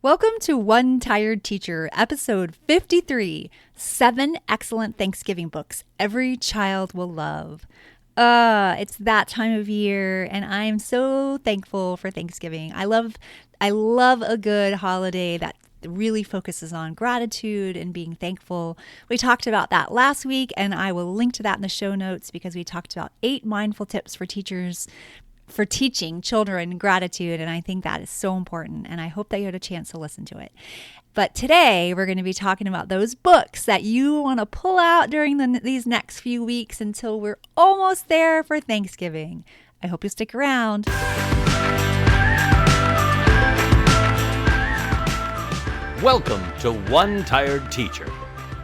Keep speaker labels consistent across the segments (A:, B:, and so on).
A: Welcome to One Tired Teacher, episode 53, 7 excellent Thanksgiving books every child will love. It's that time of year, and I'm so thankful for Thanksgiving. I love a good holiday that really focuses on gratitude and being thankful. We talked about that last week, and I will link to that in the show notes because we talked about 8 mindful tips for teachers for teaching children gratitude, and I think that is so important, and I hope that you had a chance to listen to it. But today we're going to be talking about those books that you want to pull out during these next few weeks until we're almost there for Thanksgiving. I hope you stick around.
B: Welcome to One Tired Teacher.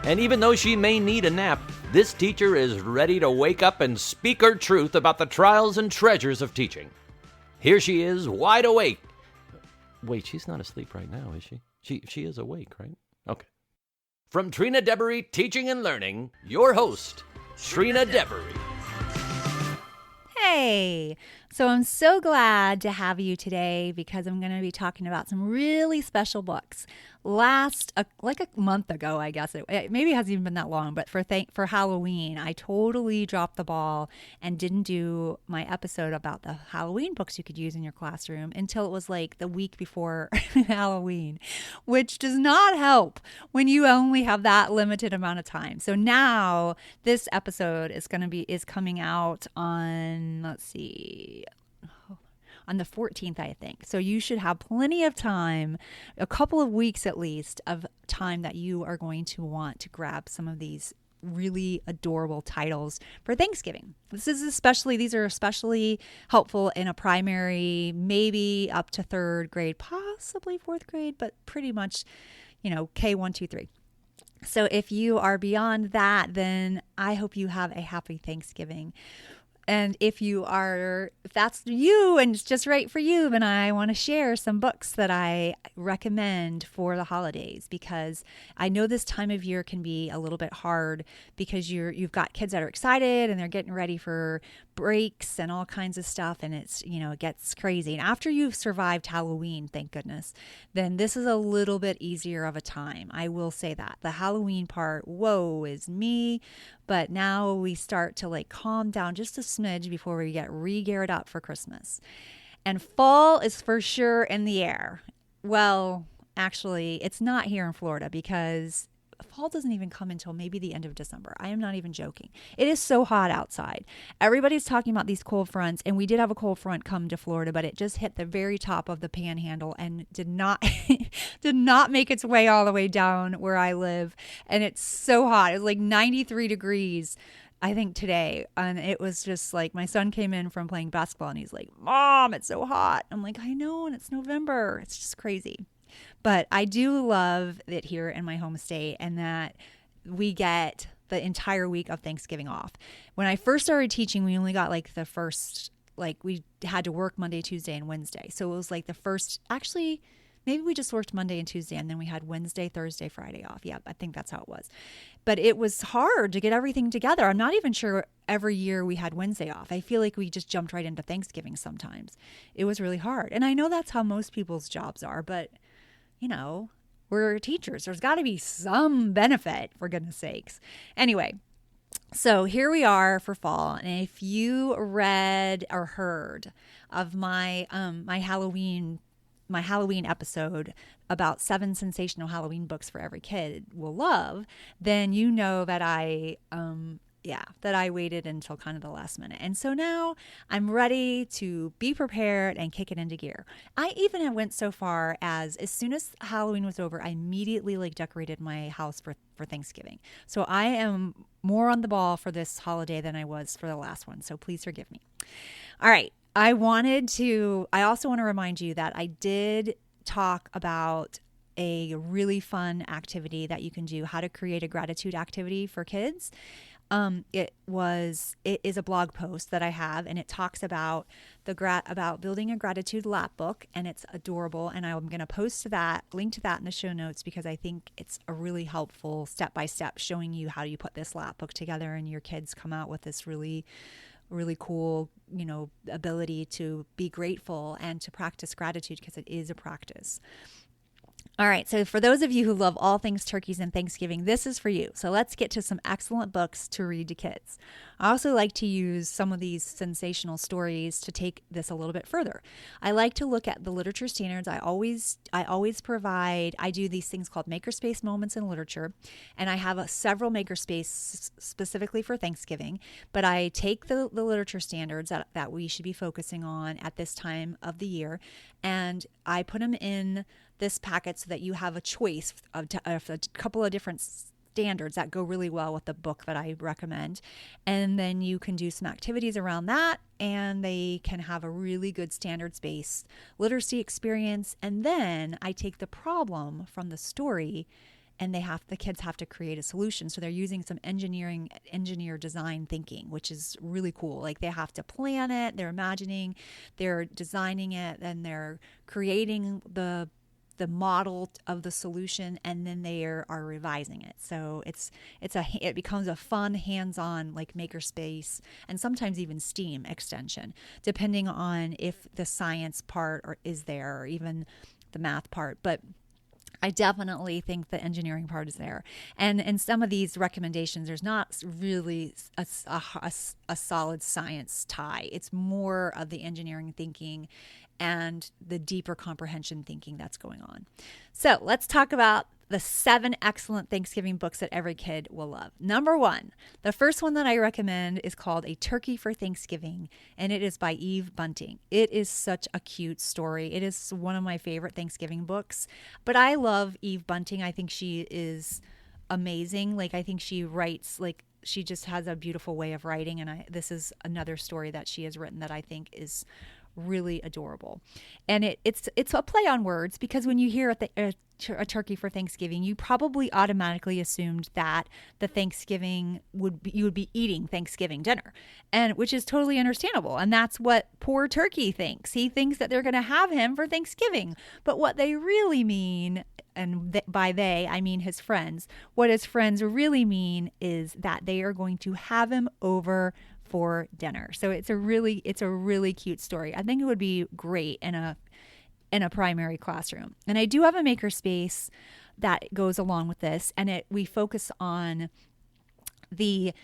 B: And even though she may need a nap, this teacher is ready to wake up and speak her truth about the trials and treasures of teaching. Here she is, wide awake. Wait, she's not asleep right now, is she? She is awake, right? Okay. From Trina Debery Teaching and Learning, your host, Trina Debery.
A: Hey, so I'm so glad to have you today because I'm going to be talking about some really special books. Like a month ago, I guess maybe it hasn't even been that long, but for Halloween, I totally dropped the ball and didn't do my episode about the Halloween books you could use in your classroom until it was like the week before Halloween, which does not help when you only have that limited amount of time. So now this episode is coming out on, let's see, on the 14th, I think. So you should have plenty of time, a couple of weeks at least, of time that you are going to want to grab some of these really adorable titles for Thanksgiving. These are especially helpful in a primary, maybe up to 3rd grade, possibly 4th grade, but pretty much, K1, 2, 3. So if you are beyond that, then I hope you have a happy Thanksgiving. And if that's you and it's just right for you, then I want to share some books that I recommend for the holidays, because I know this time of year can be a little bit hard because you've got kids that are excited and they're getting ready for breaks and all kinds of stuff, and it gets crazy. And after you've survived Halloween, thank goodness, then this is a little bit easier of a time. I will say that. The Halloween part, whoa, is me. But now we start to calm down just a smidge before we get re-geared up for Christmas. And fall is for sure in the air. Well, actually, it's not here in Florida because fall doesn't even come until maybe the end of December. I am not even joking. It is so hot outside. Everybody's talking about these cold fronts, and we did have a cold front come to Florida, but it just hit the very top of the panhandle and did not did not make its way all the way down where I live. And it's so hot. It was like 93 degrees, I think, today. And it was just like, my son came in from playing basketball and he's like, "Mom, it's so hot." I'm like, "I know, and it's November." It's just crazy. But I do love it here in my home state, and that we get the entire week of Thanksgiving off. When I first started teaching, we only got the first, we had to work Monday, Tuesday, and Wednesday. So it was the first, actually, maybe we just worked Monday and Tuesday, and then we had Wednesday, Thursday, Friday off. Yeah, I think that's how it was. But it was hard to get everything together. I'm not even sure every year we had Wednesday off. I feel like we just jumped right into Thanksgiving sometimes. It was really hard. And I know that's how most people's jobs are, but we're teachers. There's got to be some benefit, for goodness sakes. Anyway, so here we are for fall. And if you read or heard of my Halloween episode about 7 sensational Halloween books for every kid will love, then you know that I waited until kind of the last minute. And so now I'm ready to be prepared and kick it into gear. I even went so far as soon as Halloween was over, I immediately decorated my house for Thanksgiving. So I am more on the ball for this holiday than I was for the last one. So please forgive me. All right. I also want to remind you that I did talk about a really fun activity that you can do, how to create a gratitude activity for kids. It is a blog post that I have, and it talks about about building a gratitude lap book, and it's adorable. And I'm going to post link to that in the show notes, because I think it's a really helpful step-by-step showing you how you put this lap book together, and your kids come out with this really, really cool, ability to be grateful and to practice gratitude, because it is a practice. All right, so for those of you who love all things turkeys and Thanksgiving, this is for you. So let's get to some excellent books to read to kids. I also like to use some of these sensational stories to take this a little bit further. I like to look at the literature standards. I always provide, I do these things called makerspace moments in literature, and I have several makerspace specifically for Thanksgiving, but I take the literature standards that we should be focusing on at this time of the year, and I put them in this packet so that you have a choice of a couple of different standards that go really well with the book that I recommend. And then you can do some activities around that, and they can have a really good standards-based literacy experience. And then I take the problem from the story, and the kids have to create a solution. So they're using some engineer design thinking, which is really cool. Like they have to plan it, they're imagining, they're designing it, and they're creating the model of the solution, and then they are revising it. So it becomes a fun, hands-on, like makerspace, and sometimes even STEAM extension, depending on if the science part is there, or even the math part. But I definitely think the engineering part is there. And in some of these recommendations, there's not really a solid science tie. It's more of the engineering thinking and the deeper comprehension thinking that's going on. So let's talk about the 7 excellent Thanksgiving books that every kid will love. Number 1, the first one that I recommend is called A Turkey for Thanksgiving, and it is by Eve Bunting. It is such a cute story. It is one of my favorite Thanksgiving books, but I love Eve Bunting. I think she is amazing. Like, I think she writes, like, she just has a beautiful way of writing, and this is another story that she has written that I think is really adorable. And it's a play on words, because when you hear a turkey for Thanksgiving, you probably automatically assumed that the Thanksgiving you would be eating Thanksgiving dinner, and which is totally understandable. And that's what poor turkey thinks. He thinks that they're going to have him for Thanksgiving. But what they really mean, and by they, I mean his friends, what his friends really mean is that they are going to have him over for dinner. So it's a really cute story. I think it would be great in a primary classroom. And I do have a makerspace that goes along with this, and we focus on the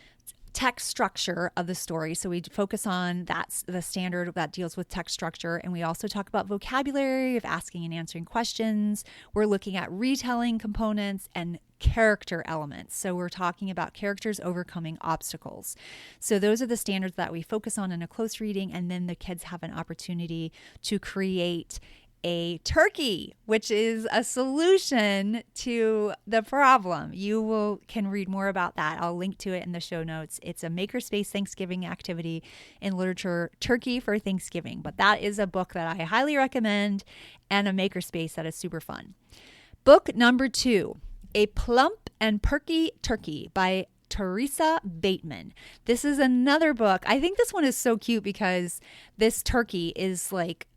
A: text structure of the story. So we focus on the standard that deals with text structure, and we also talk about vocabulary of asking and answering questions. We're looking at retelling components and character elements. So we're talking about characters overcoming obstacles. So those are the standards that we focus on in a close reading, and then the kids have an opportunity to create a turkey, which is a solution to the problem. You can read more about that. I'll link to it in the show notes. It's a makerspace Thanksgiving activity in literature, Turkey for Thanksgiving. But that is a book that I highly recommend, and a makerspace that is super fun. Book number 2, A Plump and Perky Turkey by Teresa Bateman. This is another book. I think this one is so cute because this turkey is like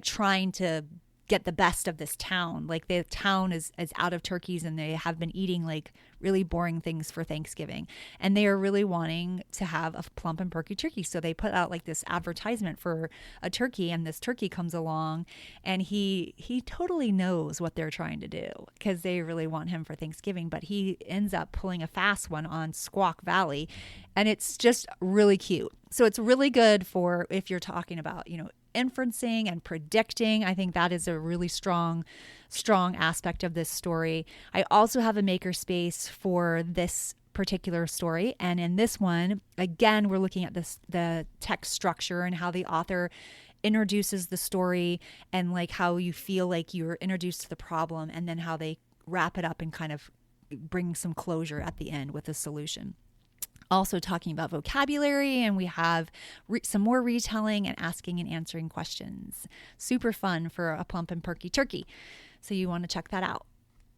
A: trying to get the best of this town. Like the town is out of turkeys, and they have been eating like really boring things for Thanksgiving, and they are really wanting to have a plump and perky turkey. So they put out like this advertisement for a turkey, and this turkey comes along, and he totally knows what they're trying to do because they really want him for Thanksgiving, but he ends up pulling a fast one on Squawk Valley, and it's just really cute. So it's really good for if you're talking about, inferencing and predicting. I think that is a really strong aspect of this story. I also have a makerspace for this particular story, and in this one, again, we're looking at the text structure and how the author introduces the story, and like how you feel like you're introduced to the problem, and then how they wrap it up and kind of bring some closure at the end with a solution. Also talking about vocabulary, and we have some more retelling and asking and answering questions. Super fun for a plump and perky turkey. So you want to check that out.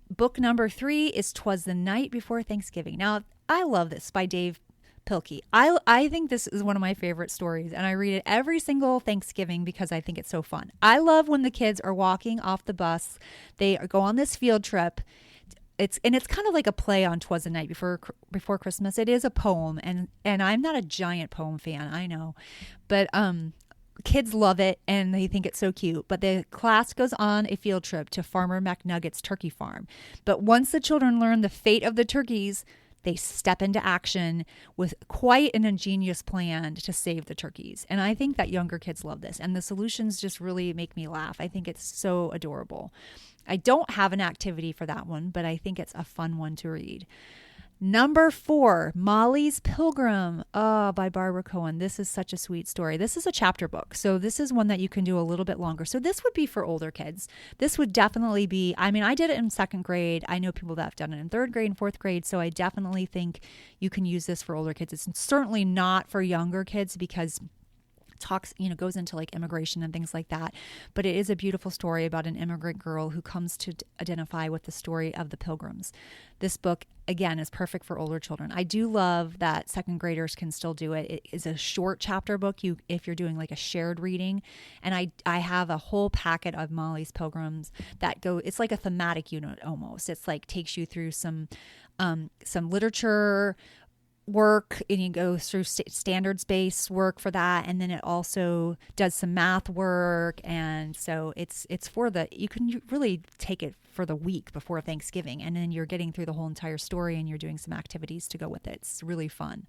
A: Book number 3 is 'Twas the Night Before Thanksgiving. Now, I love this by Dave Pilkey. I think this is one of my favorite stories, and I read it every single Thanksgiving because I think it's so fun. I love when the kids are walking off the bus. They go on this field trip. It's kind of like a play on 'Twas the Night Before Christmas. It is a poem, and I'm not a giant poem fan, I know, but kids love it and they think it's so cute. But the class goes on a field trip to Farmer McNugget's turkey farm. But once the children learn the fate of the turkeys, they step into action with quite an ingenious plan to save the turkeys. And I think that younger kids love this. And the solutions just really make me laugh. I think it's so adorable. I don't have an activity for that one, but I think it's a fun one to read. Number 4, Molly's Pilgrim, by Barbara Cohen. This is such a sweet story. This is a chapter book, so this is one that you can do a little bit longer. So this would be for older kids. This would definitely be, I mean, I did it in 2nd grade. I know people that have done it in 3rd grade and 4th grade, so I definitely think you can use this for older kids. It's certainly not for younger kids because talks, goes into like immigration and things like that. But it is a beautiful story about an immigrant girl who comes to identify with the story of the Pilgrims. This book, again, is perfect for older children. I do love that 2nd graders can still do it. It is a short chapter book if you're doing like a shared reading. And I have a whole packet of Molly's Pilgrims that it's like a thematic unit almost. It's like takes you through some literature work, and you go through standards-based work for that, and then it also does some math work. And so it's for you can really take it for the week before Thanksgiving, and then you're getting through the whole entire story and you're doing some activities to go with it. It's really fun.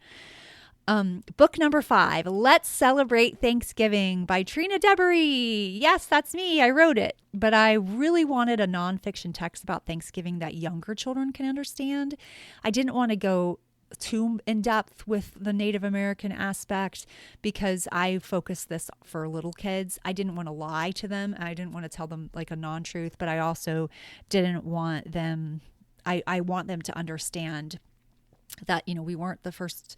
A: Book number 5, Let's Celebrate Thanksgiving by Trina Debery. Yes, that's me. I wrote it. But I really wanted a nonfiction text about Thanksgiving that younger children can understand. I didn't want to go too in depth with the Native American aspect because I focused this for little kids. I didn't want to lie to them. I didn't want to tell them like a non-truth, but I also didn't want them, I want them to understand that, we weren't the first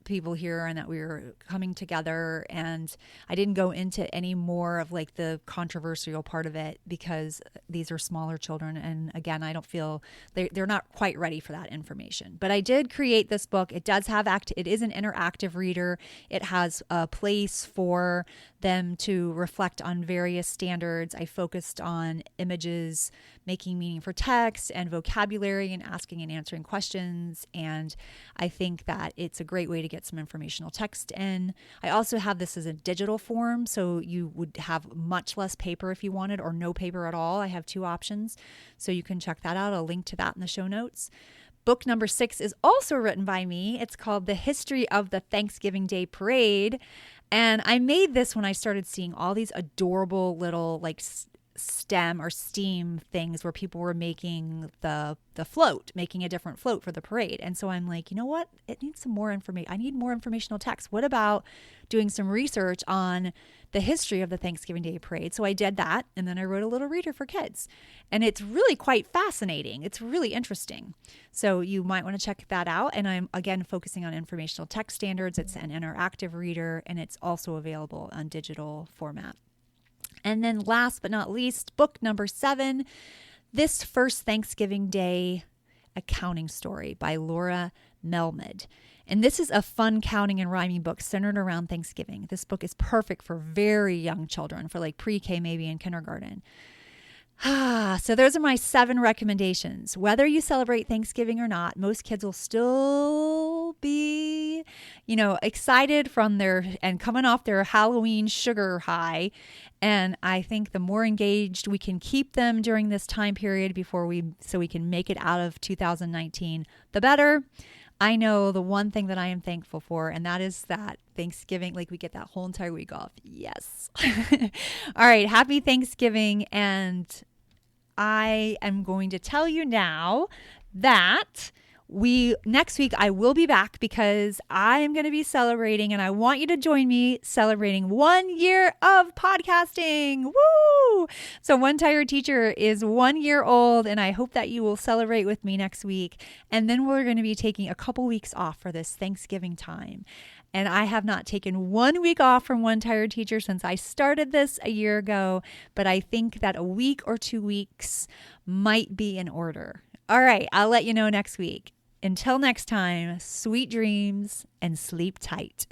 A: people here and that we were coming together. And I didn't go into any more of like the controversial part of it because these are smaller children. And again, I don't feel they're not quite ready for that information. But I did create this book. It does have it is an interactive reader. It has a place for them to reflect on various standards. I focused on images, making meaning for text, and vocabulary, and asking and answering questions. And I think that it's a great way to get some informational text in. I also have this as a digital form, so you would have much less paper if you wanted, or no paper at all. I have 2 options, so you can check that out. I'll link to that in the show notes. Book number 6 is also written by me. It's called The History of the Thanksgiving Day Parade. And I made this when I started seeing all these adorable little like STEM or STEAM things where people were making the float, making a different float for the parade. And so I'm like, you know what? It needs some more information. I need more informational text. What about doing some research on the history of the Thanksgiving Day Parade? So I did that, and then I wrote a little reader for kids. And it's really quite fascinating. It's really interesting. So you might want to check that out. And I'm, again, focusing on informational text standards. It's an interactive reader, and it's also available on digital format. And then last but not least, book number 7, This First Thanksgiving Day Accounting Story by Laura Melmid. And this is a fun counting and rhyming book centered around Thanksgiving. This book is perfect for very young children, for like pre-K maybe in kindergarten. So those are my 7 recommendations. Whether you celebrate Thanksgiving or not, most kids will still be, excited from and coming off their Halloween sugar high. And I think the more engaged we can keep them during this time period so we can make it out of 2019, the better. I know the one thing that I am thankful for, and that is that Thanksgiving, like we get that whole entire week off. Yes. All right. Happy Thanksgiving. And I am going to tell you now that next week I will be back because I am going to be celebrating, and I want you to join me celebrating 1 year of podcasting. Woo! So One Tired Teacher is 1 year old, and I hope that you will celebrate with me next week. And then we're going to be taking a couple weeks off for this Thanksgiving time. And I have not taken 1 week off from One Tired Teacher since I started this a year ago, but I think that a week or 2 weeks might be in order. All right, I'll let you know next week. Until next time, sweet dreams and sleep tight.